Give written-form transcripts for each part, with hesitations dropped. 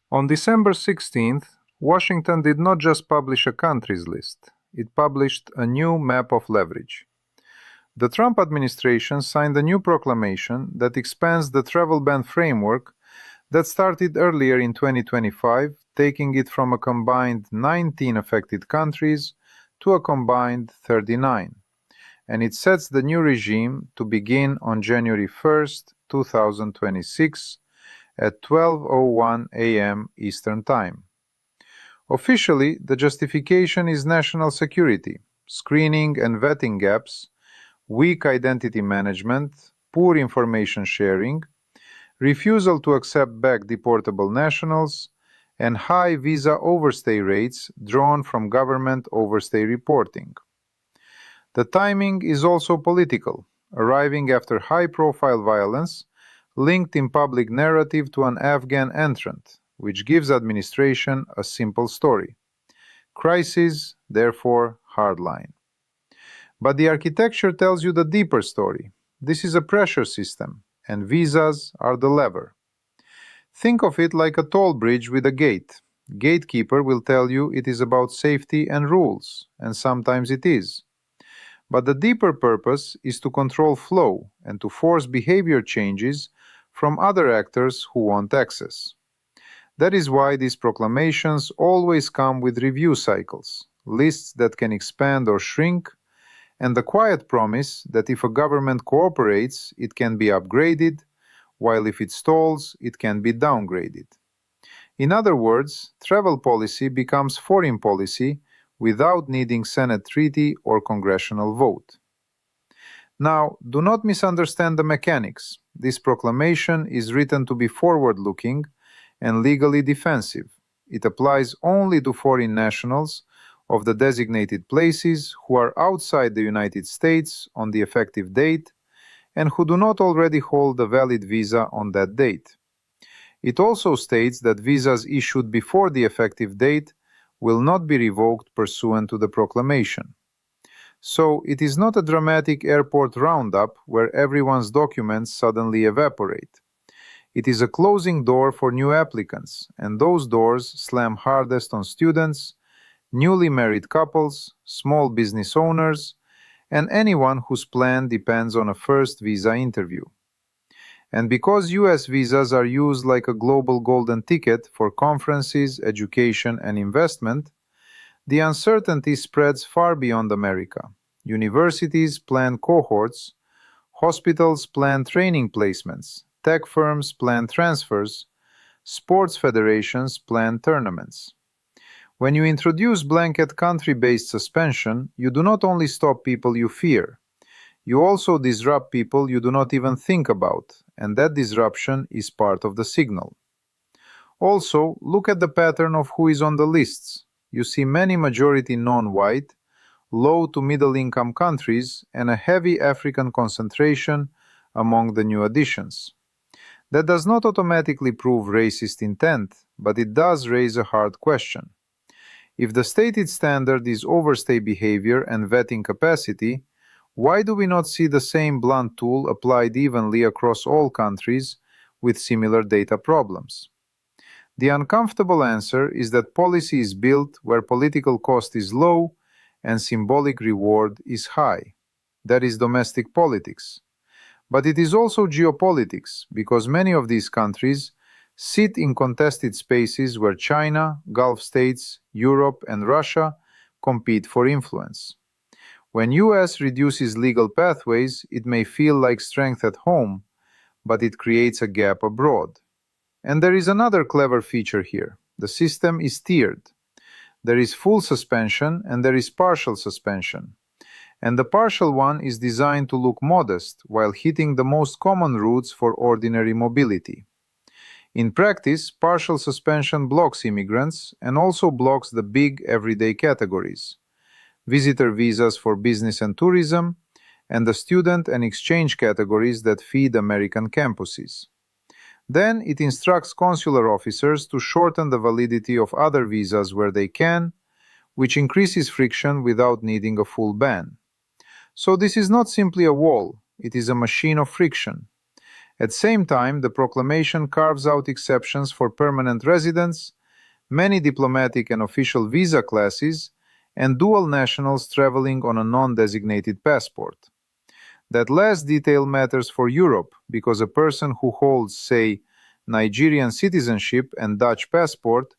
On December 16th, Washington did not just publish a countries list, it published a new map of leverage. The Trump administration signed a new proclamation that expands the travel ban framework that started earlier in 2025, taking it from a combined 19 affected countries to a combined 39. And it sets the new regime to begin on January 1st, 2026 at 12:01 a.m. Eastern Time. Officially, the justification is national security, screening and vetting gaps, weak identity management, poor information sharing, refusal to accept back deportable nationals, and high visa overstay rates drawn from government overstay reporting. The timing is also political, arriving after high-profile violence linked in public narrative to an Afghan entrant, which gives administration a simple story. Crisis, therefore hardline. But the architecture tells you the deeper story. This is a pressure system, and visas are the lever. Think of it like a toll bridge with a gate. Gatekeeper will tell you it is about safety and rules, and sometimes it is. But the deeper purpose is to control flow and to force behavior changes from other actors who want access. That is why these proclamations always come with review cycles, lists that can expand or shrink, and the quiet promise that if a government cooperates, it can be upgraded, while if it stalls, it can be downgraded. In other words, travel policy becomes foreign policy without needing Senate treaty or congressional vote. Now, do not misunderstand the mechanics. This proclamation is written to be forward-looking and legally defensive. It applies only to foreign nationals of the designated places who are outside the United States on the effective date and who do not already hold a valid visa on that date. It also states that visas issued before the effective date will not be revoked pursuant to the proclamation. So it is not a dramatic airport roundup where everyone's documents suddenly evaporate. It is a closing door for new applicants, and those doors slam hardest on students, newly married couples, small business owners, and anyone whose plan depends on a first visa interview. And because US visas are used like a global golden ticket for conferences, education, and investment, the uncertainty spreads far beyond America. Universities plan cohorts, hospitals plan training placements, tech firms plan transfers, sports federations plan tournaments. When you introduce blanket country-based suspension, you do not only stop people you fear, you also disrupt people you do not even think about, and that disruption is part of the signal. Also, look at the pattern of who is on the lists. You see many majority non-white, low to middle-income countries, and a heavy African concentration among the new additions. That does not automatically prove racist intent, but it does raise a hard question. If the stated standard is overstay behavior and vetting capacity, why do we not see the same blunt tool applied evenly across all countries with similar data problems? The uncomfortable answer is that policy is built where political cost is low and symbolic reward is high. That is domestic politics. But it is also geopolitics, because many of these countries sit in contested spaces where China, Gulf states, Europe, and Russia compete for influence. When US reduces legal pathways, it may feel like strength at home, but it creates a gap abroad. And there is another clever feature here. The system is tiered. There is full suspension and there is partial suspension. And the partial one is designed to look modest while hitting the most common routes for ordinary mobility. In practice, partial suspension blocks immigrants and also blocks the big everyday categories: visitor visas for business and tourism, and the student and exchange categories that feed American campuses. Then it instructs consular officers to shorten the validity of other visas where they can, which increases friction without needing a full ban. So this is not simply a wall, it is a machine of friction. At the same time, the proclamation carves out exceptions for permanent residents, many diplomatic and official visa classes, and dual nationals traveling on a non-designated passport. That last detail matters for Europe because a person who holds, say, Nigerian citizenship and Dutch passport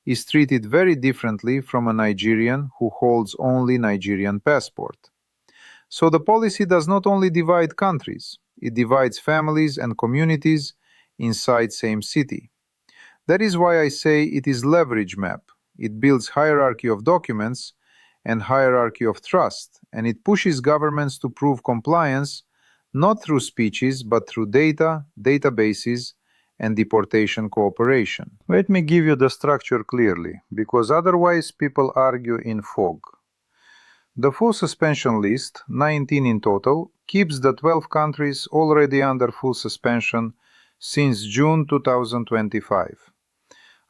is treated very differently from a Nigerian who holds only Nigerian passport. So the policy does not only divide countries, it divides families and communities inside same city. That is why I say it is leverage map. It builds hierarchy of documents and hierarchy of trust, and it pushes governments to prove compliance not through speeches but through data, databases, and deportation cooperation. Let me give you the structure clearly, because otherwise people argue in fog. The full suspension list, 19 in total, keeps the 12 countries already under full suspension since June 2025.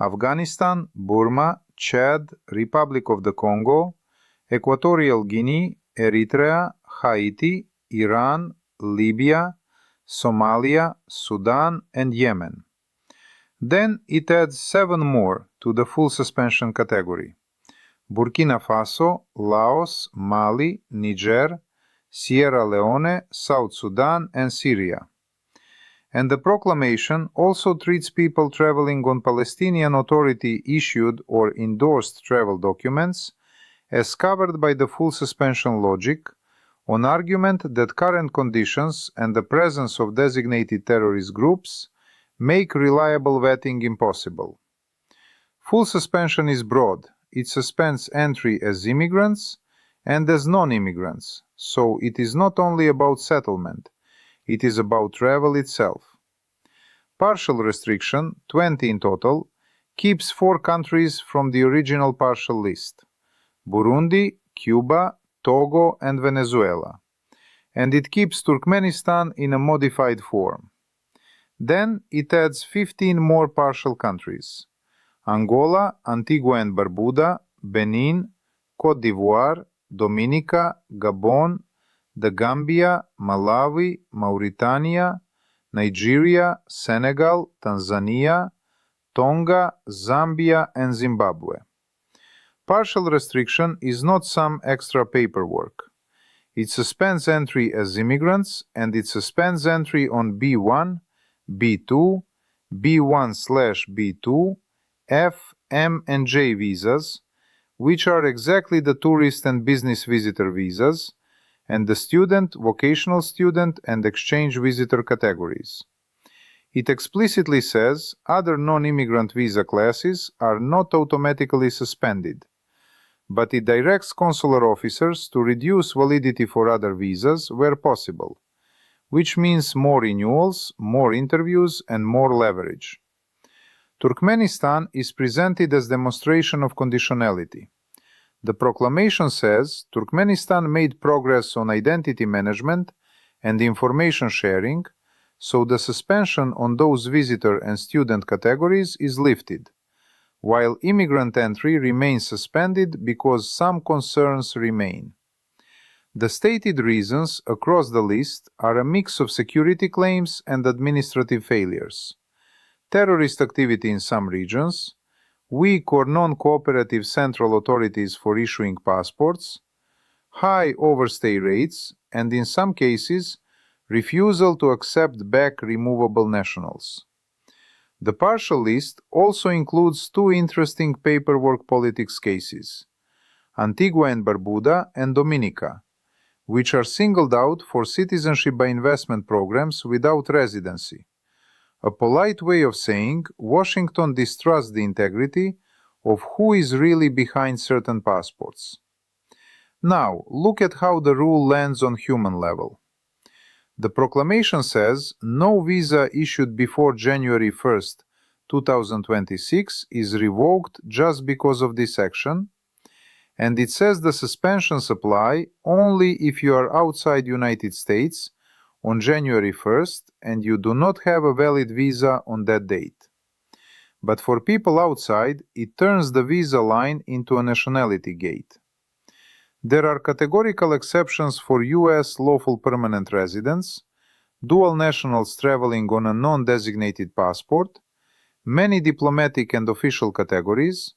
Afghanistan, Burma, Chad, Republic of the Congo, Equatorial Guinea, Eritrea, Haiti, Iran, Libya, Somalia, Sudan, and Yemen. Then it adds 7 more to the full suspension category: Burkina Faso, Laos, Mali, Niger, Sierra Leone, South Sudan, and Syria. And the proclamation also treats people traveling on Palestinian Authority-issued or endorsed travel documents as covered by the full suspension logic, on argument that current conditions and the presence of designated terrorist groups make reliable vetting impossible. Full suspension is broad. It suspends entry as immigrants and as non-immigrants, so it is not only about settlement, it is about travel itself. Partial restriction, 20 in total, keeps 4 countries from the original partial list: Burundi, Cuba, Togo, and Venezuela. And it keeps Turkmenistan in a modified form. Then it adds 15 more partial countries: Angola, Antigua and Barbuda, Benin, Côte d'Ivoire, Dominica, Gabon, the Gambia, Malawi, Mauritania, Nigeria, Senegal, Tanzania, Tonga, Zambia, and Zimbabwe. Partial restriction is not some extra paperwork. It suspends entry as immigrants, and it suspends entry on B1, B2, B1/B2, F, M, and J visas, which are exactly the tourist and business visitor visas, and the student, vocational student, and exchange visitor categories. It explicitly says other non-immigrant visa classes are not automatically suspended, but it directs consular officers to reduce validity for other visas where possible, which means more renewals, more interviews, and more leverage. Turkmenistan is presented as demonstration of conditionality. The proclamation says Turkmenistan made progress on identity management and information sharing, so the suspension on those visitor and student categories is lifted, while immigrant entry remains suspended because some concerns remain. The stated reasons across the list are a mix of security claims and administrative failures: terrorist activity in some regions, weak or non-cooperative central authorities for issuing passports, high overstay rates, and in some cases, refusal to accept back removable nationals. The partial list also includes 2 interesting paperwork politics cases: Antigua and Barbuda and Dominica, which are singled out for citizenship by investment programs without residency. A polite way of saying Washington distrusts the integrity of who is really behind certain passports. Now, look at how the rule lands on human level. The proclamation says no visa issued before January 1st, 2026 is revoked just because of this action, and it says the suspensions apply only if you are outside United States on January 1st and you do not have a valid visa on that date. But for people outside, it turns the visa line into a nationality gate. There are categorical exceptions for U.S. lawful permanent residents, dual nationals traveling on a non-designated passport, many diplomatic and official categories,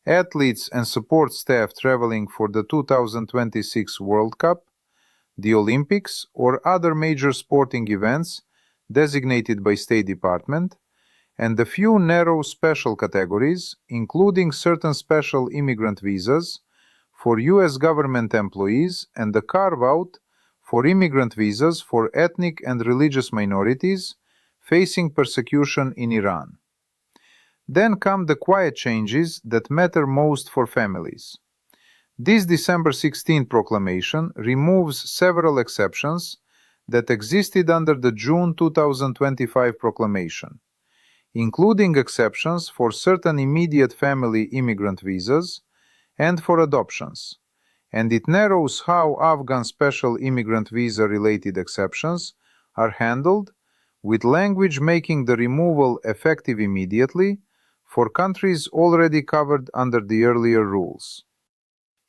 athletes and support staff traveling for the 2026 World Cup, the Olympics, or other major sporting events designated by State Department, and a few narrow special categories, including certain special immigrant visas for U.S. government employees and the carve-out for immigrant visas for ethnic and religious minorities facing persecution in Iran. Then come the quiet changes that matter most for families. This December 16 proclamation removes several exceptions that existed under the June 2025 proclamation, including exceptions for certain immediate family immigrant visas and for adoptions, and it narrows how Afghan special immigrant visa-related exceptions are handled, with language making the removal effective immediately for countries already covered under the earlier rules.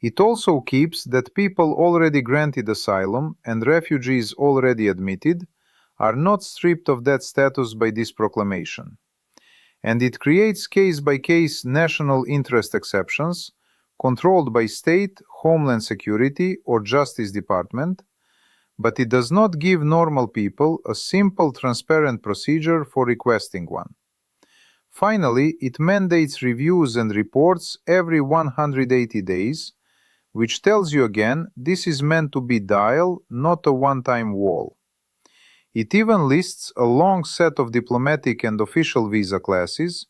It also keeps that people already granted asylum and refugees already admitted are not stripped of that status by this proclamation. And it creates case-by-case national interest exceptions controlled by state, homeland security, or justice department, but it does not give normal people a simple, transparent procedure for requesting one. Finally, it mandates reviews and reports every 180 days, which tells you again this is meant to be dial, not a one-time wall. It even lists a long set of diplomatic and official visa classes,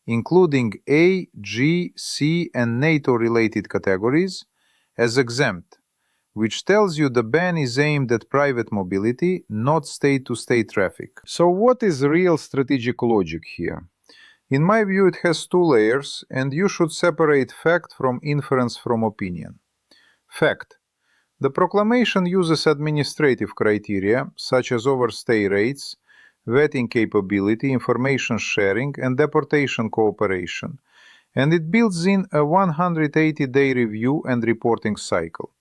including A, G, C, and NATO-related categories, as exempt, which tells you the ban is aimed at private mobility, not state-to-state traffic. So what is real strategic logic here? In my view, it has two layers, and you should separate fact from inference from opinion. Fact. The proclamation uses administrative criteria, such as overstay rates, vetting capability, information sharing, and deportation cooperation, and it builds in a 180-day review and reporting cycle.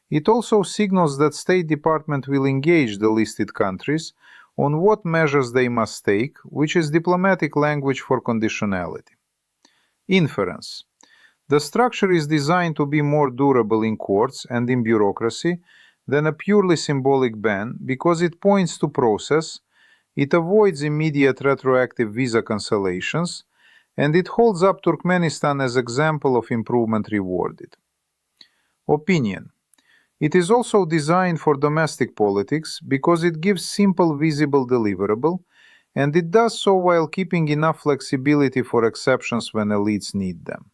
It also signals that State Department will engage the listed countries on what measures they must take, which is diplomatic language for conditionality. Inference. The structure is designed to be more durable in courts and in bureaucracy than a purely symbolic ban because it points to process, it avoids immediate retroactive visa cancellations, and it holds up Turkmenistan as example of improvement rewarded. Opinion. It is also designed for domestic politics because it gives simple, visible deliverable, and it does so while keeping enough flexibility for exceptions when elites need them.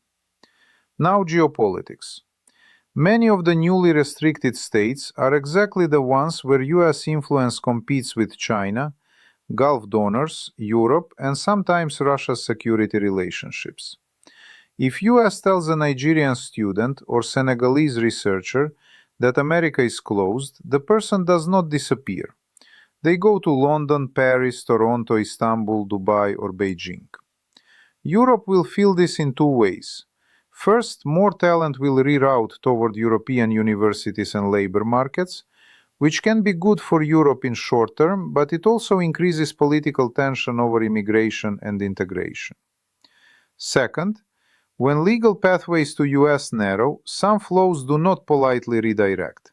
Now, geopolitics. Many of the newly restricted states are exactly the ones where US influence competes with China, Gulf donors, Europe, and sometimes Russia's security relationships. If US tells a Nigerian student or Senegalese researcher that America is closed, the person does not disappear. They go to London, Paris, Toronto, Istanbul, Dubai, or Beijing. Europe will feel this in two ways. First, more talent will reroute toward European universities and labor markets, which can be good for Europe in short term, but it also increases political tension over immigration and integration. Second, when legal pathways to US narrow, some flows do not politely redirect.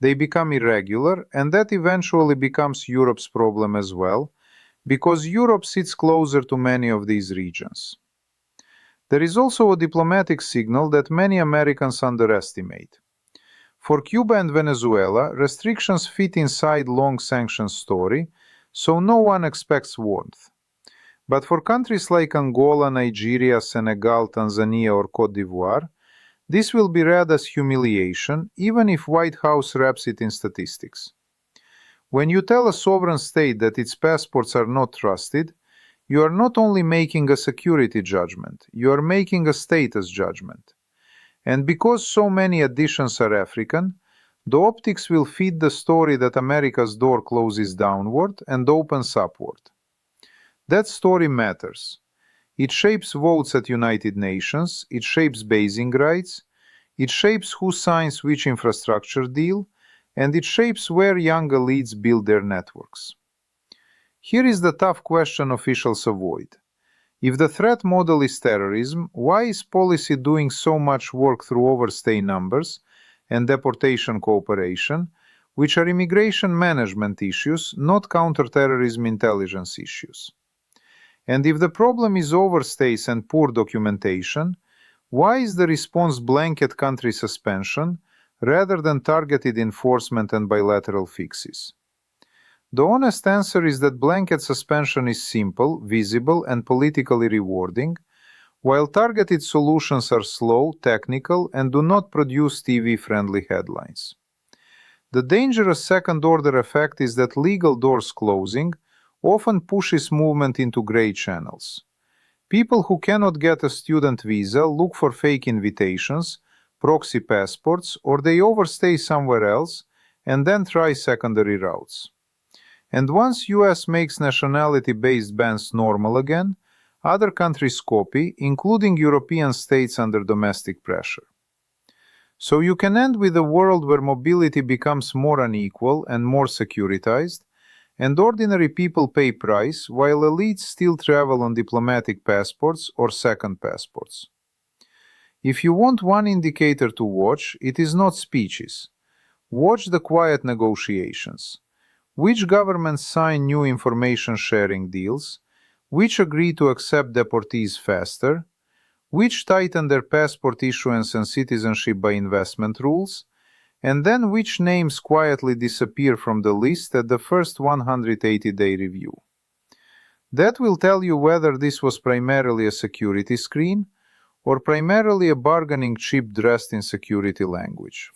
They become irregular, and that eventually becomes Europe's problem as well, because Europe sits closer to many of these regions. There is also a diplomatic signal that many Americans underestimate. For Cuba and Venezuela, restrictions fit inside long sanctions story, so no one expects warmth. But for countries like Angola, Nigeria, Senegal, Tanzania, or Côte d'Ivoire, this will be read as humiliation, even if White House wraps it in statistics. When you tell a sovereign state that its passports are not trusted, you are not only making a security judgment, you are making a status judgment. And because so many additions are African, the optics will feed the story that America's door closes downward and opens upward. That story matters. It shapes votes at United Nations, it shapes basing rights, it shapes who signs which infrastructure deal, and it shapes where young elites build their networks. Here is the tough question officials avoid. If the threat model is terrorism, why is policy doing so much work through overstay numbers and deportation cooperation, which are immigration management issues, not counterterrorism intelligence issues? And if the problem is overstays and poor documentation, why is the response blanket country suspension rather than targeted enforcement and bilateral fixes? The honest answer is that blanket suspension is simple, visible, and politically rewarding, while targeted solutions are slow, technical, and do not produce TV-friendly headlines. The dangerous second-order effect is that legal doors closing often pushes movement into gray channels. People who cannot get a student visa look for fake invitations, proxy passports, or they overstay somewhere else and then try secondary routes. And once US makes nationality-based bans normal again, other countries copy, including European states under domestic pressure. So you can end with a world where mobility becomes more unequal and more securitized, and ordinary people pay price while elites still travel on diplomatic passports or second passports. If you want one indicator to watch, it is not speeches. Watch the quiet negotiations. Which governments sign new information sharing deals? Which agree to accept deportees faster? Which tighten their passport issuance and citizenship by investment rules? And then which names quietly disappear from the list at the first 180-day review? That will tell you whether this was primarily a security screen or primarily a bargaining chip dressed in security language.